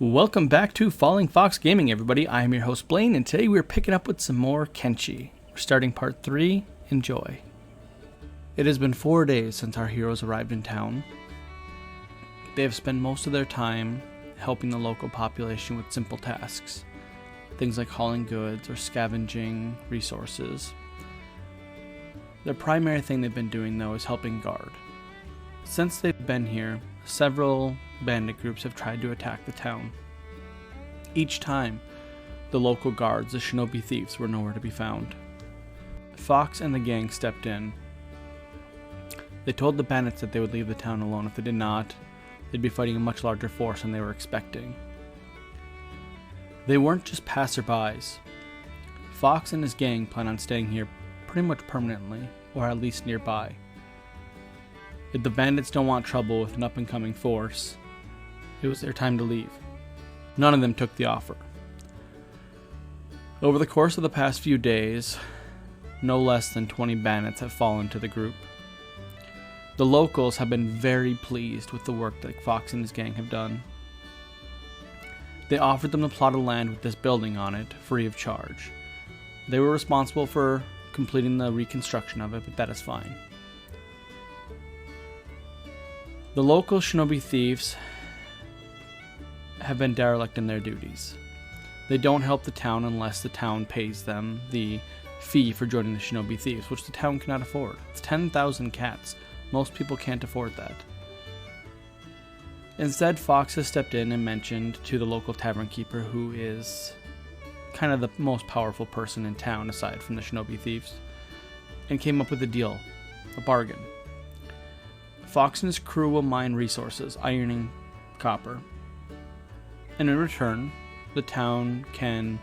Welcome back to Fallingfoxgaming, everybody. I am your host, Blaine, and today we're picking up with some more Kenshi. We're starting part 3. Enjoy. It has been 4 days since our heroes arrived in town. They have spent most of their time helping the local population with simple tasks. Things like hauling goods or scavenging resources. The primary thing they've been doing, though, is helping guard. Since they've been here, several bandit groups have tried to attack the town. Each time, the local guards, the shinobi thieves, were nowhere to be found. Fox and the gang stepped in. They told the bandits that they would leave the town alone. If they did not, they'd be fighting a much larger force than they were expecting. They weren't just passerbys. Fox and his gang plan on staying here pretty much permanently, or at least nearby. If the bandits don't want trouble with an up-and-coming force, it was their time to leave. None of them took the offer. Over the course of the past few days, no less than 20 bandits have fallen to the group. The locals have been very pleased with the work that Fox and his gang have done. They offered them a plot of land with this building on it, free of charge. They were responsible for completing the reconstruction of it, but that is fine. The local shinobi thieves have been derelict in their duties. They don't help the town unless the town pays them the fee for joining the shinobi thieves, which the town cannot afford. It's 10,000 cats. Most people can't afford that. Instead, Fox has stepped in and mentioned to the local tavern keeper, who is kind of the most powerful person in town aside from the shinobi thieves, and came up with a deal, a bargain. Fox and his crew will mine resources, ironing copper. And in return, the town can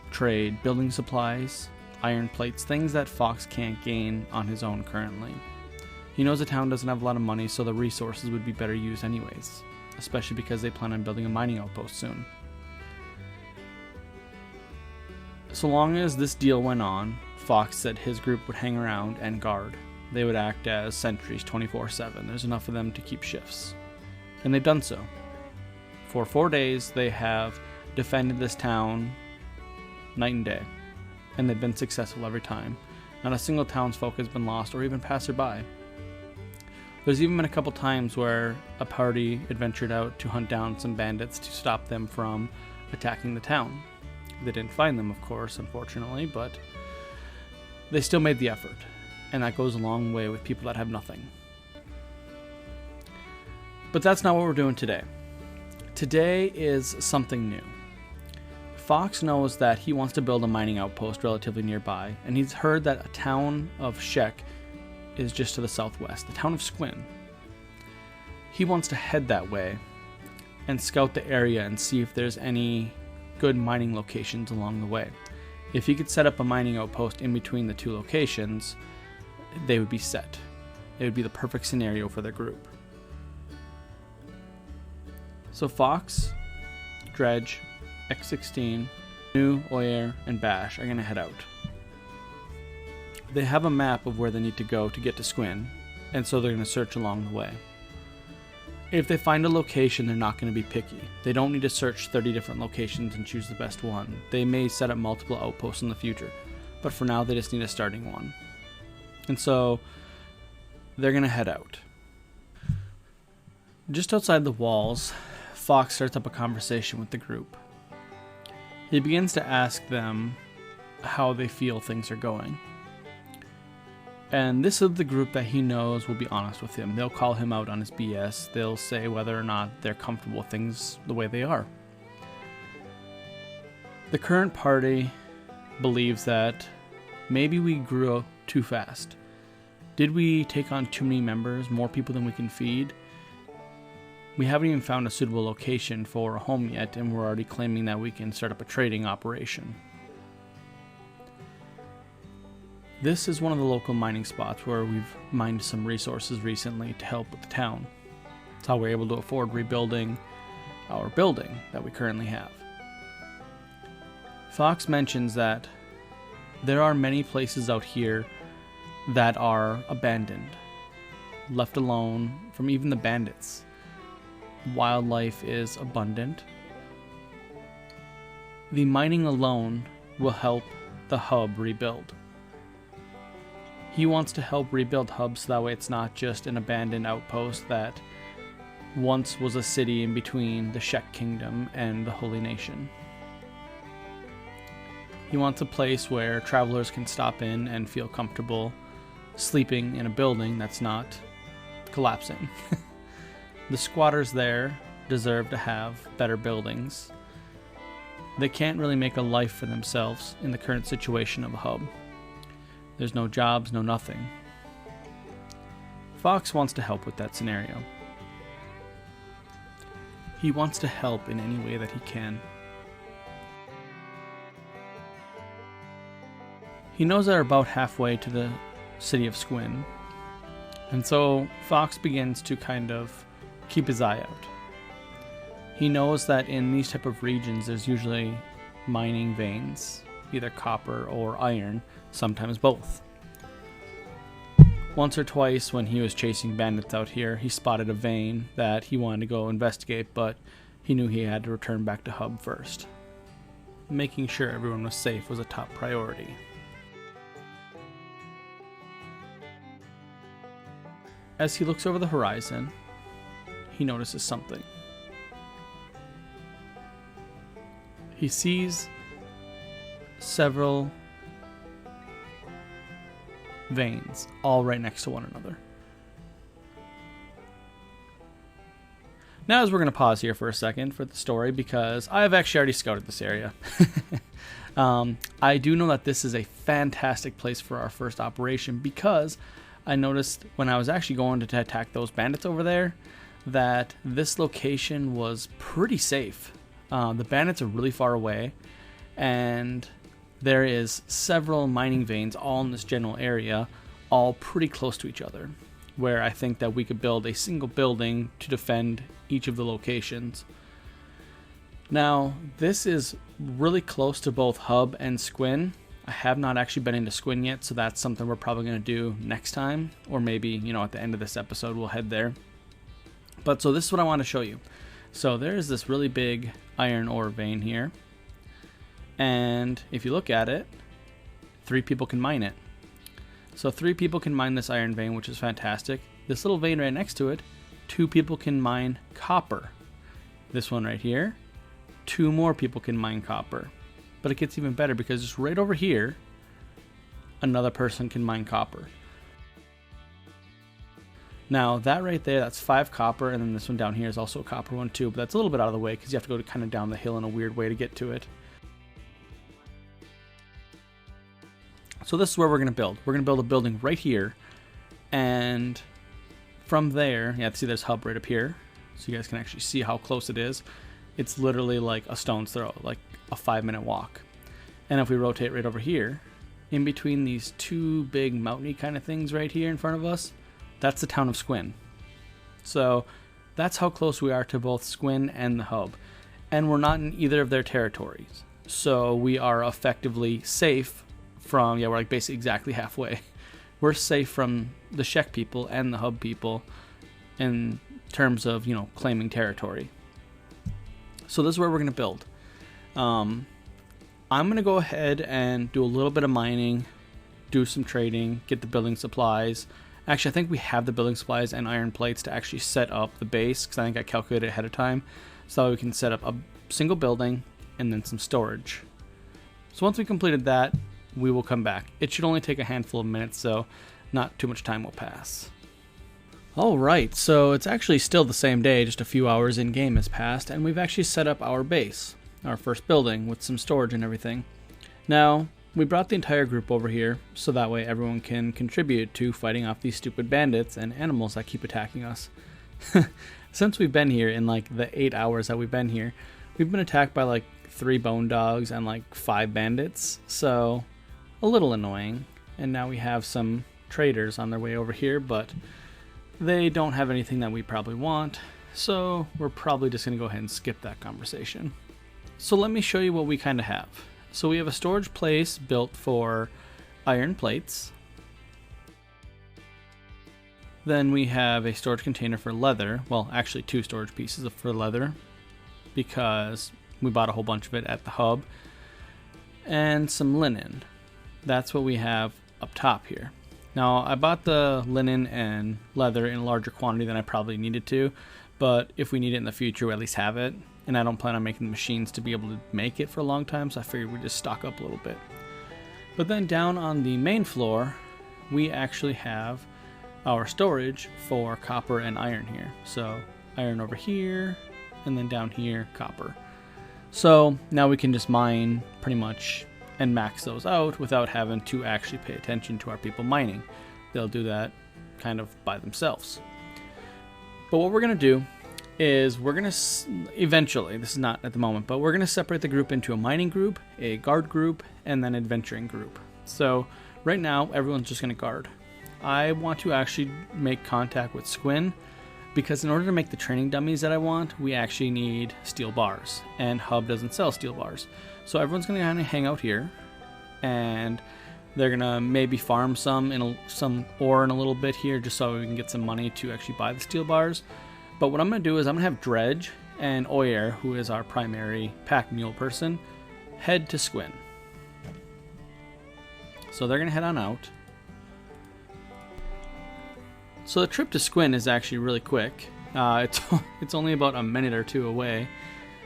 trade building supplies, iron plates, things that Fox can't gain on his own currently. He knows the town doesn't have a lot of money, so the resources would be better used anyways, especially because they plan on building a mining outpost soon. So long as this deal went on, Fox said his group would hang around and guard. They would act as sentries 24/7. There's enough of them to keep shifts. And they've done so. For 4 days, they have defended this town night and day. And they've been successful every time. Not a single townsfolk has been lost or even passerby. There's even been a couple times where a party adventured out to hunt down some bandits to stop them from attacking the town. They didn't find them, of course, unfortunately, but they still made the effort. And that goes a long way with people that have nothing. But that's not what we're doing today. Today is something new. Fox knows that he wants to build a mining outpost relatively nearby, and he's heard that a town of Shek is just to the southwest, the town of Squin. He wants to head that way and scout the area and see if there's any good mining locations along the way. If he could set up a mining outpost in between the two locations, they would be set. It would be the perfect scenario for their group. So Fox, Dredge, X16, New, Oyer, and Bash are going to head out. They have a map of where they need to go to get to Squin, and so they're going to search along the way. If they find a location, they're not going to be picky. They don't need to search 30 different locations and choose the best one. They may set up multiple outposts in the future, but for now they just need a starting one. And so they're going to head out. Just outside the walls, Fox starts up a conversation with the group. He begins to ask them how they feel things are going. And this is the group that he knows will be honest with him. They'll call him out on his BS. They'll say whether or not they're comfortable with things the way they are. The current party believes that maybe we grew too fast. Did we take on too many members, more people than we can feed? We haven't even found a suitable location for a home yet, and we're already claiming that we can start up a trading operation. This is one of the local mining spots where we've mined some resources recently to help with the town. It's how we're able to afford rebuilding our building that we currently have. Fox mentions that there are many places out here that are abandoned, left alone from even the bandits. Wildlife is abundant. The mining alone will help the hub rebuild. He wants to help rebuild hubs so that way it's not just an abandoned outpost that once was a city in between the Shek Kingdom and the Holy Nation. He wants a place where travelers can stop in and feel comfortable sleeping in a building that's not collapsing. The squatters there deserve to have better buildings. They can't really make a life for themselves in the current situation of a hub. There's no jobs, no nothing. Fox wants to help with that scenario. He wants to help in any way that he can. He knows they're about halfway to the city of Squin, and so Fox begins to kind of keep his eye out. He knows that in these type of regions there's usually mining veins, either copper or iron, sometimes both. Once or twice when he was chasing bandits out here, he spotted a vein that he wanted to go investigate, but he knew he had to return back to hub first. Making sure everyone was safe was a top priority. As he looks over the horizon, he notices something. He sees several veins all right next to one another. Now, as we're going to pause here for a second for the story, because I've actually already scouted this area. I do know that this is a fantastic place for our first operation, because I noticed when I was actually going to attack those bandits over there that this location was pretty safe. The bandits are really far away, and there is several mining veins all in this general area, all pretty close to each other, where I think that we could build a single building to defend each of the locations. Now, this is really close to both Hub and Squin. I have not actually been into Squin yet, so that's something we're probably going to do next time, or maybe, at the end of this episode we'll head there. But so this is what I want to show you. So there's this really big iron ore vein here, and if you look at it, 3 people can mine it. So 3 people can mine this iron vein, which is fantastic. This little vein right next to it, 2 people can mine copper. This one right here, 2 more people can mine copper. But it gets even better because just right over here, another person can mine copper. Now that right there, that's 5 copper, and then this one down here is also a copper one too, but that's a little bit out of the way because you have to go kind of down the hill in a weird way to get to it. So this is where we're going to build. We're going to build a building right here, and from there, see there's Hub right up here, so you guys can actually see how close it is. It's literally like a stone's throw, like a 5-minute walk. And if we rotate right over here, in between these 2 big mountainy kind of things right here in front of us, that's the town of Squin. So that's how close we are to both Squin and the Hub. And we're not in either of their territories. So we are effectively safe from, we're like basically exactly halfway. We're safe from the Shek people and the Hub people in terms of, claiming territory. So this is where we're going to build. I'm going to go ahead and do a little bit of mining, do some trading, get the building supplies. Actually, I think we have the building supplies and iron plates to actually set up the base, because I think I calculated ahead of time, so that we can set up a single building and then some storage. So once we completed that, we will come back. It should only take a handful of minutes, so not too much time will pass. Alright, so it's actually still the same day, just a few hours in game has passed, and we've actually set up our base, our first building, with some storage and everything. Now, we brought the entire group over here, so that way everyone can contribute to fighting off these stupid bandits and animals that keep attacking us. Since we've been here, in like the 8 hours that we've been here, we've been attacked by like 3 bone dogs and like 5 bandits, so a little annoying. And now we have some traders on their way over here, but they don't have anything that we probably want, so we're probably just going to go ahead and skip that conversation. So let me show you what we kind of have. So we have a storage place built for iron plates. Then we have a storage container for leather. Well, actually 2 storage pieces for leather, because we bought a whole bunch of it at the hub. And some linen. That's what we have up top here. Now, I bought the linen and leather in a larger quantity than I probably needed to, but if we need it in the future, we at least have it. And I don't plan on making the machines to be able to make it for a long time, so I figured we'd just stock up a little bit. But then down on the main floor, we actually have our storage for copper and iron here. So iron over here, and then down here, copper. So now we can just mine pretty much and max those out without having to actually pay attention to our people mining. They'll do that kind of by themselves. But what we're going to do is we're going to eventually, this is not at the moment, but we're going to separate the group into a mining group, a guard group, and then an adventuring group. So right now, everyone's just going to guard. I want to actually make contact with Squin, because in order to make the training dummies that I want, we actually need steel bars, and Hub doesn't sell steel bars. So everyone's going to kind of hang out here, and they're going to maybe farm some ore in a little bit here, just so we can get some money to actually buy the steel bars. But what I'm going to do is I'm going to have Dredge and Oyer, who is our primary pack mule person, head to Squin. So they're going to head on out. So the trip to Squin is actually really quick. It's only about a minute or 2 away.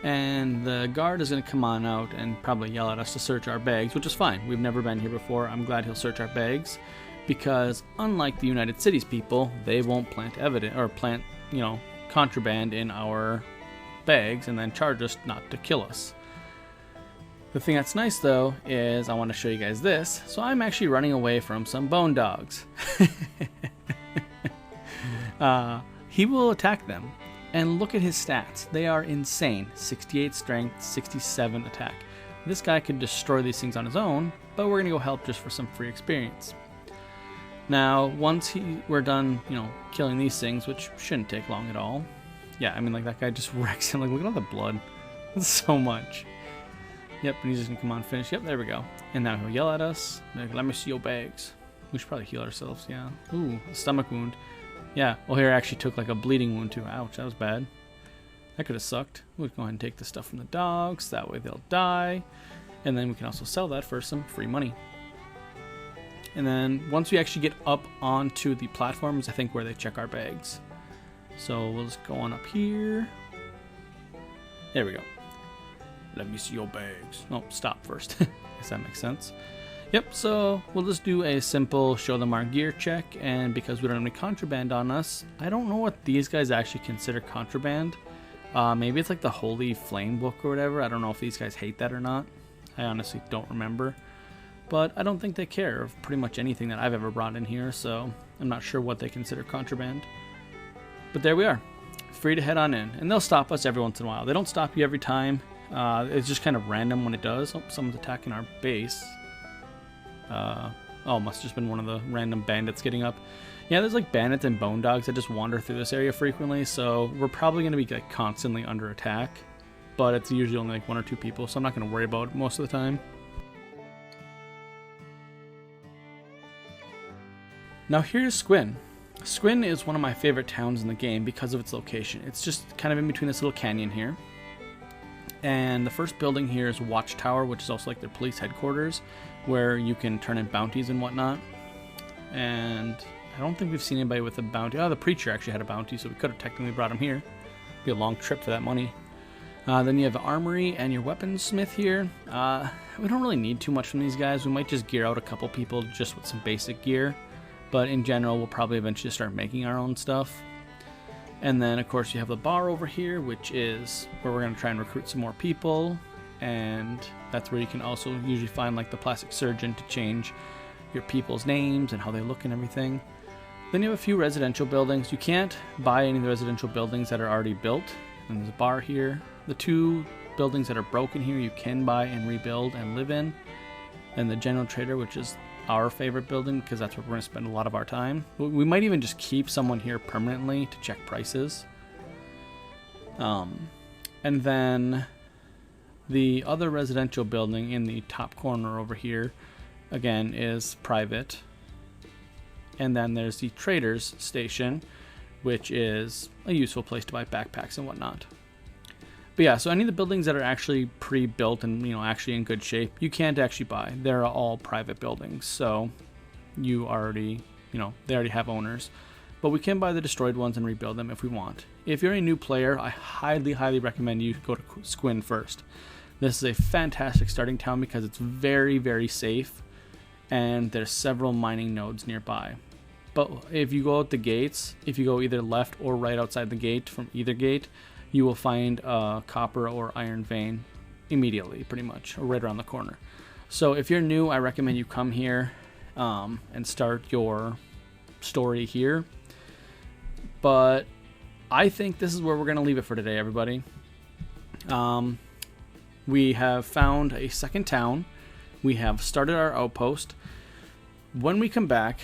And the guard is going to come on out and probably yell at us to search our bags, which is fine. We've never been here before. I'm glad he'll search our bags, because unlike the United Cities people, they won't plant contraband in our bags and then charge us not to kill us. The thing that's nice though is I want to show you guys this. So I'm actually running away from some bone dogs. He will attack them, and look at his stats. They are insane. 68 strength, 67 attack. This guy could destroy these things on his own, but we're gonna go help just for some free experience. Now, once we're done, killing these things, which shouldn't take long at all. Yeah, I mean, like, that guy just wrecks him. Like, look at all the blood. That's so much. Yep, and he's just gonna come on, finish. Yep, there we go. And now he'll yell at us. Like, let me see your bags. We should probably heal ourselves, yeah. Ooh, a stomach wound. Yeah, well, here I actually took, like, a bleeding wound, too. Ouch, that was bad. That could have sucked. We'll go ahead and take the stuff from the dogs. That way they'll die. And then we can also sell that for some free money. And then once we actually get up onto the platforms, I think where they check our bags. So we'll just go on up here. There we go. Let me see your bags. Oh, stop first. Guess that makes sense. Yep, so we'll just do a simple show them our gear check, and because we don't have any contraband on us, I don't know what these guys actually consider contraband. Maybe it's like the Holy Flame Book or whatever. I don't know if these guys hate that or not. I honestly don't remember. But I don't think they care of pretty much anything that I've ever brought in here, so I'm not sure what they consider contraband. But there we are. Free to head on in. And they'll stop us every once in a while. They don't stop you every time. It's just kind of random when it does. Oh, someone's attacking our base. Oh, must have just been one of the random bandits getting up. Yeah, there's like bandits and bone dogs that just wander through this area frequently, so we're probably going to be like constantly under attack. But it's usually only like 1 or 2 people, so I'm not going to worry about it most of the time. Now here's Squin. Squin is one of my favorite towns in the game because of its location. It's just kind of in between this little canyon here. And the first building here is Watchtower, which is also like their police headquarters, where you can turn in bounties and whatnot. And I don't think we've seen anybody with a bounty. Oh, the preacher actually had a bounty, so we could have technically brought him here. Be a long trip for that money. Then you have the armory and your weaponsmith here. We don't really need too much from these guys. We might just gear out a couple people just with some basic gear. But in general, we'll probably eventually start making our own stuff. And then, of course, you have the bar over here, which is where we're going to try and recruit some more people. And that's where you can also usually find like the plastic surgeon to change your people's names and how they look and everything. Then you have a few residential buildings. You can't buy any of the residential buildings that are already built. And there's a bar here. The 2 buildings that are broken here, you can buy and rebuild and live in. And the general trader, which is our favorite building because that's where we're going to spend a lot of our time. We might even just keep someone here permanently to check prices. And then the other residential building in the top corner over here, again, is private. And then there's the Traders Station, which is a useful place to buy backpacks and whatnot. But yeah, so any of the buildings that are actually pre-built and, you know, actually in good shape, you can't actually buy. They're all private buildings, so you already, you know, they already have owners. But we can buy the destroyed ones and rebuild them if we want. If you're a new player, I highly recommend you go to Squin first. This is a fantastic starting town because it's very safe, and there's several mining nodes nearby. But if you go out the gates, if you go either left or right outside the gate from either gate, you will find a copper or iron vein immediately, pretty much, or right around the corner. So if you're new, I recommend you come here and start your story here. But I think this is where we're going to leave it for today, everybody. We have found a second town. We have started our outpost. When we come back,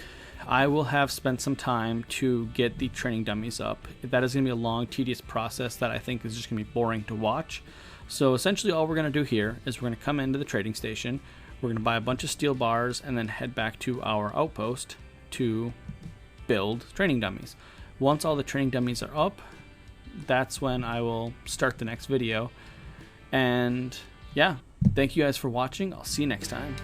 I will have spent some time to get the training dummies up. That is going to be a long, tedious process that I think is just going to be boring to watch. So essentially all we're going to do here is we're going to come into the trading station. We're going to buy a bunch of steel bars and then head back to our outpost to build training dummies. Once all the training dummies are up, that's when I will start the next video. And yeah, thank you guys for watching. I'll see you next time.